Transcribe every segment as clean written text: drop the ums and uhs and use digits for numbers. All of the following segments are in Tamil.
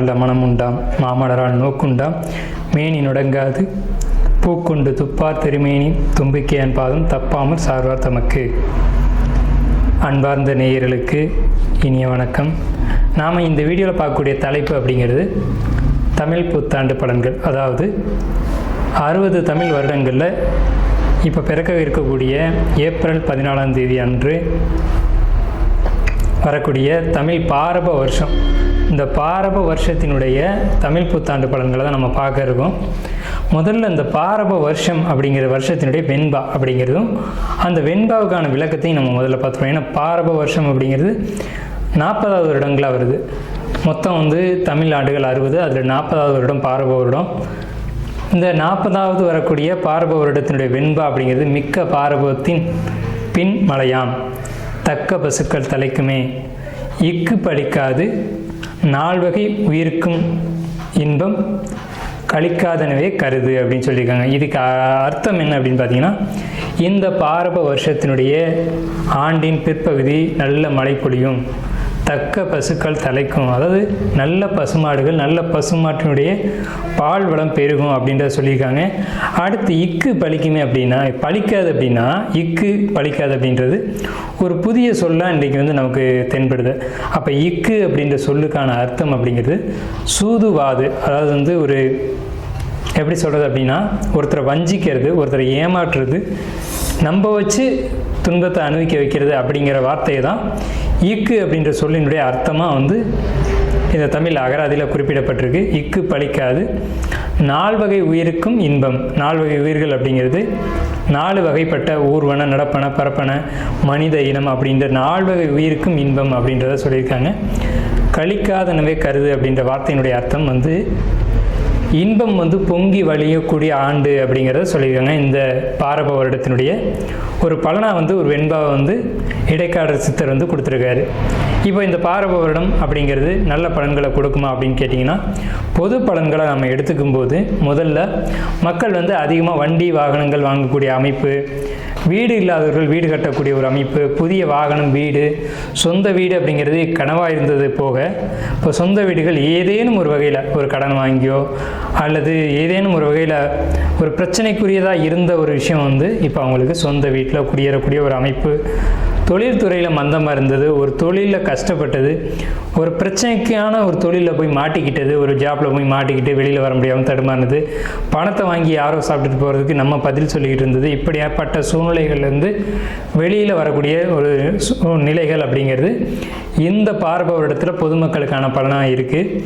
நல்ல மனமுண்டாம் மாமலரால் நோக்குண்டாம் மேனி நுடங்காது பூக்கொண்டு துப்பார் திருமேனி தும்பிக்கை அன்பாதும் தப்பாமல் சார்வார் தமக்கு. அன்பார்ந்த நேயர்களுக்கு இனிய வணக்கம். நாம் இந்த வீடியோவில் பார்க்கக்கூடிய தலைப்பு அப்படிங்கிறது தமிழ் புத்தாண்டு பலன்கள். அதாவது 60 தமிழ் வருடங்களில் இப்போ பிறக்க இருக்கக்கூடிய ஏப்ரல் 14ஆம் தேதி அன்று வரக்கூடிய தமிழ் பாரப வருஷம், இந்த பாரப வருஷத்தினுடைய தமிழ் புத்தாண்டு பலன்களை தான் நம்ம பார்க்க இருக்கோம். முதல்ல இந்த பாரப வருஷம் அப்படிங்கிற வருஷத்தினுடைய வெண்பா அப்படிங்கிறதும் அந்த வெண்பாவுக்கான விளக்கத்தையும் நம்ம முதல்ல பார்த்துருவோம். ஏன்னா பாரப வருஷம் அப்படிங்கிறது 40வது வருடங்களாக வருது. மொத்தம் தமிழ் ஆண்டுகள் 60, அதில் 40வது வருடம் பாரப வருடம். இந்த 40வது வரக்கூடிய பாரப வருடத்தினுடைய வெண்பா அப்படிங்கிறது மிக்க பாரபத்தின் பின் மலையாம் தக்க பசுக்கள் தலைக்குமே இக்கு பழிக்காது நால்வகை உயிருக்கும் இன்பம் கழிக்காதனவே கருது அப்படின்னு சொல்லியிருக்காங்க. இதுக்கு அர்த்தம் என்ன அப்படின்னு பார்த்தீங்கன்னா, இந்த பாரப வருஷத்தினுடைய ஆண்டின் பிற்பகுதி நல்ல மழை பொழியும், தக்க பசுக்கள் தலைக்கும், அதாவது நல்ல பசுமாடுகள் நல்ல பசுமாட்டினுடைய பால் வளம் பெருகும் அப்படின்றத சொல்லியிருக்காங்க. அடுத்து இக்கு பழிக்குமே அப்படின்னா, பழிக்காது அப்படின்னா இக்கு பழிக்காது அப்படின்றது ஒரு புதிய சொல்லாக இன்றைக்கி நமக்கு தென்படுது. அப்போ இக்கு அப்படின்ற சொல்லுக்கான அர்த்தம் அப்படிங்கிறது சூதுவாது. அதாவது ஒரு எப்படி சொல்கிறது அப்படின்னா, ஒருத்தரை வஞ்சிக்கிறது, ஒருத்தரை ஏமாற்றுறது, நம்ப வச்சு துன்பத்தை அனுபவிக்க வைக்கிறது அப்படிங்கிற வார்த்தையை தான் இக்கு அப்படின்ற சொல்லினுடைய அர்த்தமாக இந்த தமிழ் அகராதியில் குறிப்பிடப்பட்டிருக்கு. இக்கு பழிக்காது 4 வகை உயிருக்கும் இன்பம். 4 வகை உயிர்கள் அப்படிங்கிறது 4 வகைப்பட்ட ஊர்வன நடப்பன பரப்பன மனித இனம் அப்படின்ற 4 வகை உயிருக்கும் இன்பம் அப்படின்றத சொல்லியிருக்காங்க. கழிக்காதனவே கருது அப்படின்ற வார்த்தையினுடைய அர்த்தம் இன்பம் பொங்கி வழியக்கூடிய ஆண்டு அப்படிங்கிறத சொல்லியிருக்காங்க. இந்த பாரப வருடத்தினுடைய ஒரு பலனாக ஒரு வெண்பாவை இடைக்காடர் சித்தர் கொடுத்துருக்காரு. இப்போ இந்த பாரப வருடம் அப்படிங்கிறது நல்ல பலன்களை கொடுக்குமா அப்படின்னு கேட்டிங்கன்னா, பொது பலன்களை நம்ம எடுத்துக்கும் போது முதல்ல மக்கள் அதிகமாக வண்டி வாகனங்கள் வாங்கக்கூடிய அமைப்பு, வீடு இல்லாதவர்கள் வீடு கட்டக்கூடிய ஒரு அமைப்பு, புதிய வாகனம், வீடு, சொந்த வீடு அப்படிங்கிறது கனவாக இருந்தது போக இப்போ சொந்த வீடுகள் ஏதேனும் ஒரு வகையில் ஒரு கடன் வாங்கியோ அல்லது ஏதேனும் ஒரு வகையில் ஒரு பிரச்சனைக்குரியதாக இருந்த ஒரு விஷயம் இப்போ அவங்களுக்கு சொந்த வீட்டில் குடியேறக்கூடிய ஒரு அமைப்பு, தொழில்துறையில் மந்தமாக இருந்தது, ஒரு தொழிலில் கஷ்டப்பட்டது, ஒரு பிரச்சனைக்கான ஒரு தொழிலில் போய் மாட்டிக்கிட்டது, ஒரு ஜாப்பில் போய் மாட்டிக்கிட்டு வெளியில் வர முடியாமல் தடுமாறுனது, பணத்தை வாங்கி யாரோ சாப்பிட்டுட்டு போகிறதுக்கு நம்ம பதில் சொல்லிக்கிட்டு இருந்தது, இப்படியாப்பட்ட சூழ்நிலைகள்லேருந்து வெளியில் வரக்கூடிய ஒரு நிலைகள் அப்படிங்கிறது இந்த பாரப வருடத்தில் பொதுமக்களுக்கான பலனாக இருக்குது.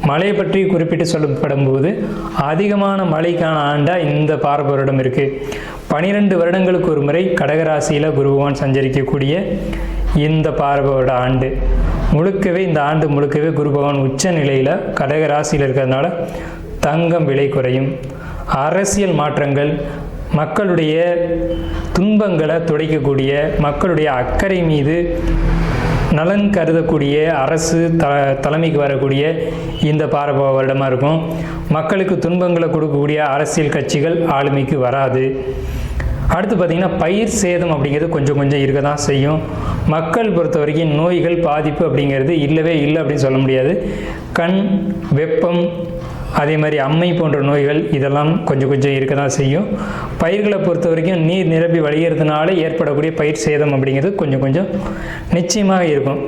மழையை பற்றி குறிப்பிட்டு சொல்லப்படும் போது அதிகமான மழைக்கான ஆண்டாக இந்த பாரப வருடம் இருக்குது. 12 வருடங்களுக்கு ஒரு முறை கடகராசியில் குரு பகவான் சஞ்சரிக்கக்கூடிய இந்த பாரப வருட ஆண்டு முழுக்கவே, இந்த ஆண்டு முழுக்கவே குரு பகவான் உச்ச நிலையில் கடகராசியில் இருக்கிறதுனால தங்கம் விலை குறையும், அரசியல் மாற்றங்கள், மக்களுடைய துன்பங்களை துடைக்கக்கூடிய, மக்களுடைய அக்கறை மீது நலன் கருதக்கூடிய அரசு தலைமைக்கு வரக்கூடிய இந்த பாரப வருடமாக இருக்கும். மக்களுக்கு துன்பங்களை கொடுக்கக்கூடிய அரசியல் கட்சிகள் ஆளுமைக்கு வராது. அடுத்து பார்த்திங்கன்னா, பயிர் சேதம் அப்படிங்கிறது கொஞ்சம் கொஞ்சம் இருக்க தான் செய்யும். மக்கள் பொறுத்த வரைக்கும் நோய்கள் பாதிப்பு அப்படிங்கிறது இல்லவே இல்லை அப்படின்னு சொல்ல முடியாது. கண், வெப்பம், அதே மாதிரி அம்மை போன்ற நோய்கள் இதெல்லாம் கொஞ்சம் கொஞ்சம் இருக்க தான் செய்யும். பயிர்களை பொறுத்த வரைக்கும் நீர் நிரம்பி வழிகிறதுனால ஏற்படக்கூடிய பயிர் சேதம் அப்படிங்கிறது கொஞ்சம் கொஞ்சம் நிச்சயமாக இருக்கும்.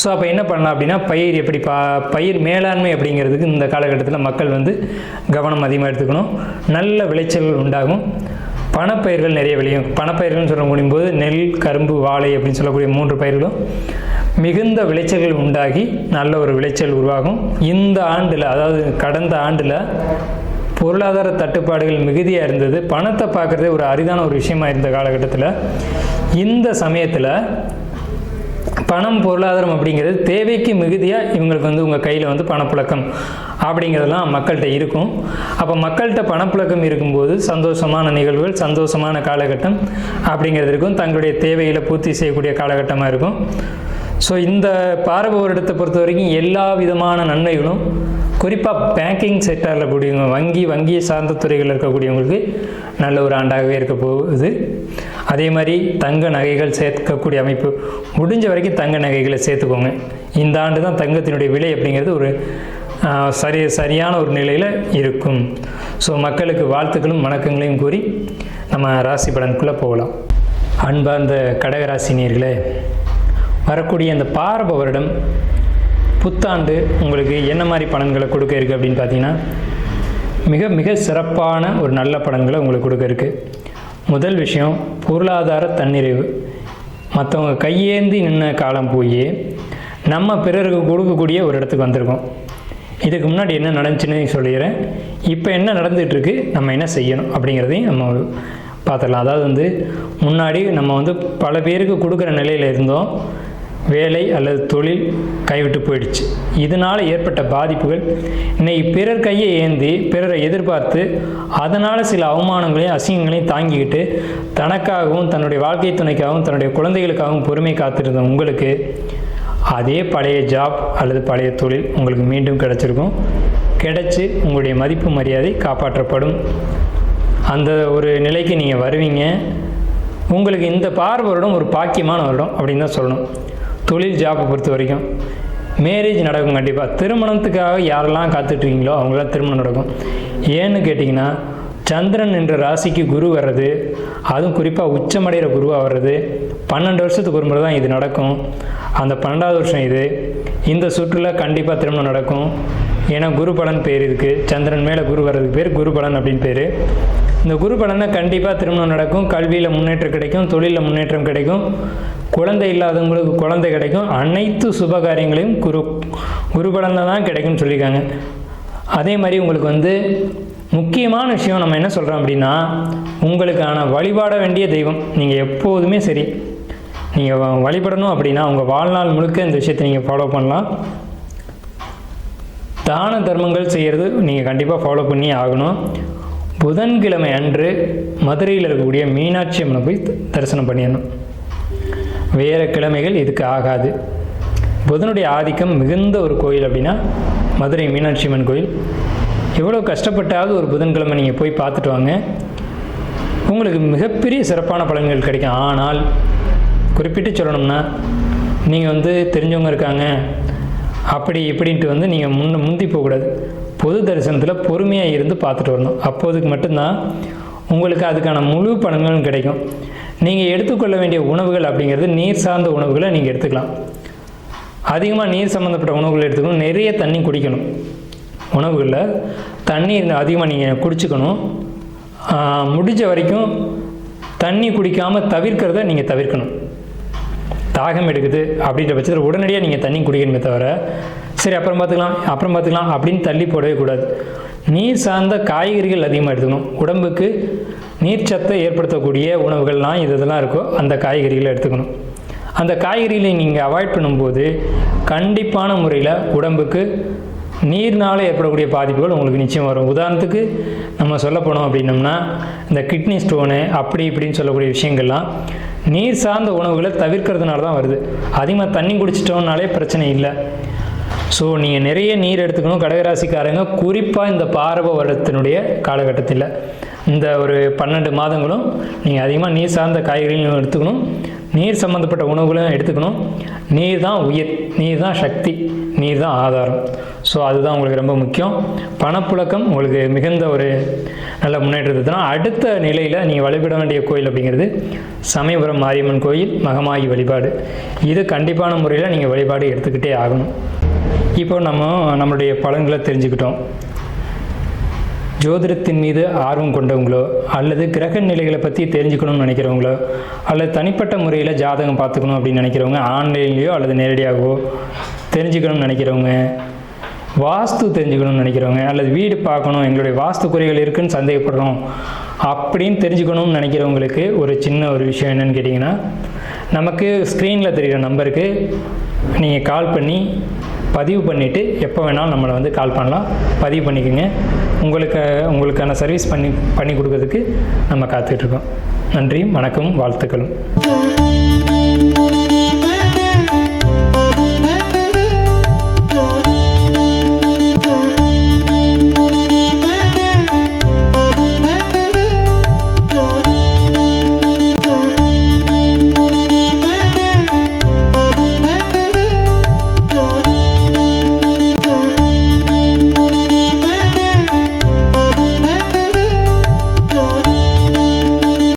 ஸோ அப்போ என்ன பண்ணலாம் அப்படின்னா, பயிர் எப்படி பயிர் மேலாண்மை அப்படிங்கிறதுக்கு இந்த காலகட்டத்தில் மக்கள் கவனம் அதிகமாக எடுத்துக்கணும். நல்ல விளைச்சல்கள் உண்டாகும். பணப்பயிர்கள் நிறைய விளையும். பணப்பயிர்கள்னு சொல்ல முடியும் போது நெல், கரும்பு, வாழை அப்படின்னு சொல்லக்கூடிய 3 பயிர்களும் மிகுந்த விளைச்சல்கள் உண்டாகி நல்ல ஒரு விளைச்சல் உருவாகும். இந்த ஆண்டில், அதாவது கடந்த ஆண்டில் பொருளாதார தட்டுப்பாடுகள் மிகுதியாக இருந்தது. பணத்தை பார்க்குறதே ஒரு அரிதான ஒரு விஷயமா இருந்த காலகட்டத்தில் இந்த சமயத்தில் பணம், பொருளாதாரம் அப்படிங்கிறது தேவைக்கு மிகுதியாக இவங்களுக்கு உங்கள் கையில் பணப்புழக்கம் அப்படிங்கிறதெல்லாம் மக்கள்கிட்ட இருக்கும். அப்போ மக்கள்கிட்ட பணப்புழக்கம் இருக்கும்போது சந்தோஷமான நிகழ்வுகள், சந்தோஷமான காலகட்டம் அப்படிங்கிறது இருக்கும். தங்களுடைய தேவைகளை பூர்த்தி செய்யக்கூடிய காலகட்டமாக இருக்கும். ஸோ இந்த பாரப வருடத்தை பொறுத்த வரைக்கும் எல்லா விதமான நன்மைகளும், குறிப்பாக பேங்கிங் செக்டாரில் கூடியவங்க, வங்கியை சார்ந்த துறைகளில் இருக்கக்கூடியவங்களுக்கு நல்ல ஒரு ஆண்டாகவே இருக்க போகுது. அதே மாதிரி தங்க நகைகள் சேர்க்கக்கூடிய அமைப்பு, முடிஞ்ச வரைக்கும் தங்க நகைகளை சேர்த்துக்கோங்க. இந்த ஆண்டு தான் தங்கத்தினுடைய விலை அப்படிங்கிறது ஒரு சரியான ஒரு நிலையில் இருக்கும். ஸோ மக்களுக்கு வாழ்த்துக்களும் வணக்கங்களையும் கூறி நம்ம ராசி பலனுக்குள்ளே போகலாம். அன்பார்ந்த கடகராசினியர்களே, வரக்கூடிய அந்த பாரப வருடம் புத்தாண்டு உங்களுக்கு என்ன மாதிரி பலன்களை கொடுக்க இருக்குது அப்படின்னு பார்த்தீங்கன்னா, மிக மிக சிறப்பான ஒரு நல்ல பலன்களை உங்களுக்கு கொடுக்க இருக்குது. முதல் விஷயம், பொருளாதார தன்னிறைவு. மற்றவங்க கையேந்தி நின்ன காலம் போய் நம்ம பிறருக்கு கொடுக்கக்கூடிய ஒரு இடத்துக்கு வந்திருக்கோம். இதுக்கு முன்னாடி என்ன நடந்துச்சுன்னு சொல்லிடுறேன். இப்போ என்ன நடந்துகிட்ருக்கு, நம்ம என்ன செய்யணும் அப்படிங்கிறதையும் நம்ம பார்த்துடலாம். அதாவது முன்னாடி நம்ம பல பேருக்கு கொடுக்குற நிலையில் இருந்தோம். வேலை அல்லது தொழில் கைவிட்டு போயிடுச்சு. இதனால் ஏற்பட்ட பாதிப்புகள் இன்னைக்கு பிறர் கையை ஏந்தி பிறரை எதிர்பார்த்து அதனால் சில அவமானங்களையும் அசிங்கங்களையும் தாங்கிக்கிட்டு தனக்காகவும் தன்னுடைய வாழ்க்கை துணைக்காகவும் தன்னுடைய குழந்தைகளுக்காகவும் பொறுமை காத்திருந்த உங்களுக்கு அதே பழைய ஜாப் அல்லது பழைய தொழில் உங்களுக்கு மீண்டும் கிடச்சிருக்கும். கிடைச்சி உங்களுடைய மதிப்பு மரியாதை காப்பாற்றப்படும். அந்த ஒரு நிலைக்கு நீங்கள் வருவீங்க. உங்களுக்கு இந்த வருடம் ஒரு பாக்கியமான வருடம் அப்படின்னு தான் சொல்லணும். தொழில் ஜாப்பை பொறுத்த வரைக்கும் மேரேஜ் நடக்கும். கண்டிப்பாக திருமணத்துக்காக யாரெல்லாம் காத்துட்ருக்கீங்களோ அவங்களாம் திருமணம் நடக்கும். ஏன்னு கேட்டிங்கன்னா, சந்திரன் என்ற ராசிக்கு குரு வர்றது, அதுவும் குறிப்பாக உச்சமடைகிற குருவாக வர்றது 12 வருஷத்துக்கு ஒரு முறை தான் இது நடக்கும். அந்த 12வது வருஷம் இது. இந்த சுற்றுலா கண்டிப்பாக திருமணம் நடக்கும். ஏன்னா குரு பலன் பேர் இருக்குது. சந்திரன் மேலே குரு வர்றதுக்கு பேர் குரு பலன் அப்படின்னு பேர். இந்த குரு பலனை கண்டிப்பாக திருமணம் நடக்கும். கல்வியில் முன்னேற்றம் கிடைக்கும், தொழிலில் முன்னேற்றம் கிடைக்கும், குழந்தை இல்லாதவங்களுக்கு குழந்தை கிடைக்கும். அனைத்து சுப காரியங்களையும் குரு பலனில் தான் கிடைக்கும்னு சொல்லியிருக்காங்க. அதே மாதிரி உங்களுக்கு முக்கியமான விஷயம் நம்ம என்ன சொல்கிறோம் அப்படின்னா, உங்களுக்கான வழிபாட வேண்டிய தெய்வம் நீங்கள் எப்போதுமே சரி நீங்கள் வழிபடணும் அப்படின்னா உங்கள் வாழ்நாள் முழுக்க இந்த விஷயத்தை நீங்கள் ஃபாலோ பண்ணலாம். தான தர்மங்கள் செய்கிறது நீங்கள் கண்டிப்பாக ஃபாலோ பண்ணி ஆகணும். புதன்கிழமை அன்று மதுரையில் இருக்கக்கூடிய மீனாட்சி அம்மனை போய் தரிசனம் பண்ணிடணும். வேறு கிழமைகள் இதுக்கு ஆகாது. புதனுடைய ஆதிக்கம் மிகுந்த ஒரு கோயில் அப்படின்னா மதுரை மீனாட்சி அம்மன் கோயில். எவ்வளோ கஷ்டப்பட்டாவது ஒரு புதன்கிழமை நீங்கள் போய் பார்த்துட்டு வாங்க, உங்களுக்கு மிகப்பெரிய சிறப்பான பலன்கள் கிடைக்கும். ஆனால் குறிப்பிட்டு சொல்லணும்னா, நீங்கள் தெரிஞ்சவங்க இருக்காங்க அப்படி இப்படின்ட்டு நீங்கள் முந்தி போகக்கூடாது. பொது தரிசனத்தில் பொறுமையாக இருந்து பார்த்துட்டு வரணும். அப்போதுக்கு மட்டும்தான் உங்களுக்கு அதுக்கான முழு பலன்களும் கிடைக்கும். நீங்கள் எடுத்துக்கொள்ள வேண்டிய உணவுகள் அப்படிங்கிறது நீர் சார்ந்த உணவுகளை நீங்கள் எடுத்துக்கலாம். அதிகமாக நீர் சம்மந்தப்பட்ட உணவுகள் எடுத்துக்கணும். நிறைய தண்ணி குடிக்கணும். உணவுகளில் தண்ணீர் அதிகமாக நீங்கள் குடிச்சுக்கணும். முடிஞ்ச வரைக்கும் தண்ணி குடிக்காமல் தவிர்க்கிறத நீங்கள் தவிர்க்கணும். தாகம் எடுக்குது அப்படின்ற பட்சத்தில் உடனடியாக நீங்கள் தண்ணி குடிக்கணுமே தவிர சரி அப்புறம் பார்த்துக்கலாம் அப்படின்னு தள்ளி போடவே கூடாது. நீர் சார்ந்த காய்கறிகள் அதிகமாக எடுத்துக்கணும். உடம்புக்கு நீர்ச்சத்தை ஏற்படுத்தக்கூடிய உணவுகள்லாம் இதெல்லாம் இருக்கோ அந்த காய்கறிகளை எடுத்துக்கணும். அந்த காய்கறிகளை நீங்கள் அவாய்ட் பண்ணும்போது கண்டிப்பான முறையில் உடம்புக்கு நீர்னால் ஏற்படக்கூடிய பாதிப்புகள் உங்களுக்கு நிச்சயம் வரும். உதாரணத்துக்கு நம்ம சொல்ல போனோம் அப்படின்னம்னா, இந்த கிட்னி ஸ்டோனு அப்படி இப்படின்னு சொல்லக்கூடிய விஷயங்கள்லாம் நீர் சார்ந்த உணவுகளை தவிர்க்கிறதுனால தான் வருது. அதிகமாக தண்ணி குடிச்சிட்டோம்னாலே பிரச்சனை இல்லை. ஸோ நீங்கள் நிறைய நீர் எடுத்துக்கணும். கடகராசிக்காரங்க குறிப்பாக இந்த பாரப வருடத்தினுடைய காலகட்டத்தில் இந்த ஒரு 12 மாதங்களும் நீங்கள் அதிகமாக நீர் சார்ந்த காய்கறிகளும் எடுத்துக்கணும். நீர் சம்மந்தப்பட்ட உணவுகளும் எடுத்துக்கணும். நீர் தான் உயிர், நீர் தான் சக்தி, நீர் தான் ஆதாரம். ஸோ அதுதான் உங்களுக்கு ரொம்ப முக்கியம். பணப்புழக்கம் உங்களுக்கு மிகுந்த ஒரு நல்ல முன்னேற்றத்தை தான். அடுத்த நிலையில் நீங்கள் வழிபட வேண்டிய கோயில் அப்படிங்கிறது சமயபுரம் மாரியம்மன் கோயில் மகமாயி வழிபாடு. இது கண்டிப்பான முறையில் நீங்கள் வழிபாடு எடுத்துக்கிட்டே ஆகணும். இப்போ நம்மளுடைய பலன்களை தெரிஞ்சுக்கிட்டோம். ஜோதிடத்தின் மீது ஆர்வம் கொண்டவங்களோ அல்லது கிரக நிலைகளை பற்றி தெரிஞ்சுக்கணும்னு நினைக்கிறவங்களோ அல்லது தனிப்பட்ட முறையில் ஜாதகம் பார்த்துக்கணும் அப்படின்னு நினைக்கிறவங்க, ஆன்லைன்லேயோ அல்லது நேரடியாகவோ தெரிஞ்சுக்கணும்னு நினைக்கிறவங்க, வாஸ்து தெரிஞ்சுக்கணும்னு நினைக்கிறவங்க அல்லது வீடு பார்க்கணும் எங்களுடைய வாஸ்து குறைகள் இருக்குதுன்னு சந்தேகப்படுறோம் அப்படின்னு தெரிஞ்சுக்கணும்னு நினைக்கிறவங்களுக்கு ஒரு சின்ன ஒரு விஷயம் என்னென்னு கேட்டிங்கன்னா, நமக்கு ஸ்க்ரீனில் தெரிகிற நம்பருக்கு நீங்கள் கால் பண்ணி பதிவு பண்ணிவிட்டு எப்போ வேணாலும் நம்மளை கால் பண்ணலாம். பதிவு பண்ணிக்கோங்க. உங்களுக்கான சர்வீஸ் பண்ணி கொடுக்கறதுக்கு நம்ம காத்துட்ருக்கோம். நன்றியும் வணக்கமும் வாழ்த்துக்களும்.